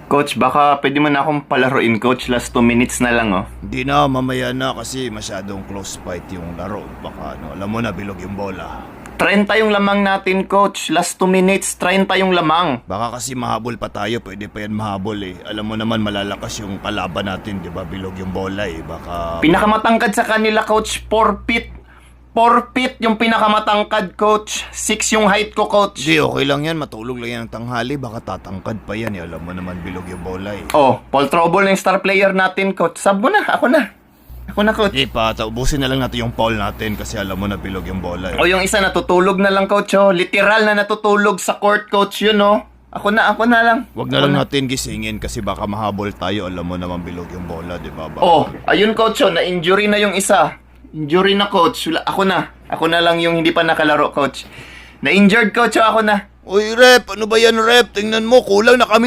Coach, baka pwede mo na akong palaruin, Coach. Last 2 minutes na lang, oh. Hindi na, mamaya na kasi masyadong close fight yung laro. Baka alam mo na, bilog yung bola. 30 yung lamang natin, Coach. Last 2 minutes, 30 yung lamang. Baka kasi mahabol pa tayo, pwede pa yan mahabol eh. Alam mo naman malalakas yung kalaban natin, di ba? Bilog yung bola eh. Baka... Pinakamatangkad sa kanila, Coach, 4 feet. 4 feet yung pinakamatangkad, Coach. 6 yung height ko, Coach. Di, okay lang yan. Matulog lang yan ng tanghali. Baka tatangkad pa yan eh. Alam mo naman bilog yung bola eh. Oh, Paul Trouble na yung star player natin, Coach. Sab mo na, ako na. Ako na, Coach. Di pa, ubusin na lang natin yung foul natin kasi alam mo na bilog yung bola eh. O yung isa natutulog na lang, Coach, oh. Literal na natutulog sa court, Coach, yun, oh. Ako na lang. Wag na lang natin gisingin kasi baka mahabol tayo. Alam mo naman bilog yung bola, di ba? Oh, ayun, Coach, oh. Na-injury na yung isa. Injury na, Coach. Ako na. Ako na lang yung hindi pa nakalaro, Coach. Na-injured, Coach, oh. Ako na. Uy, Rep! Ano ba yan, Rep? Tingnan mo, kulang na kami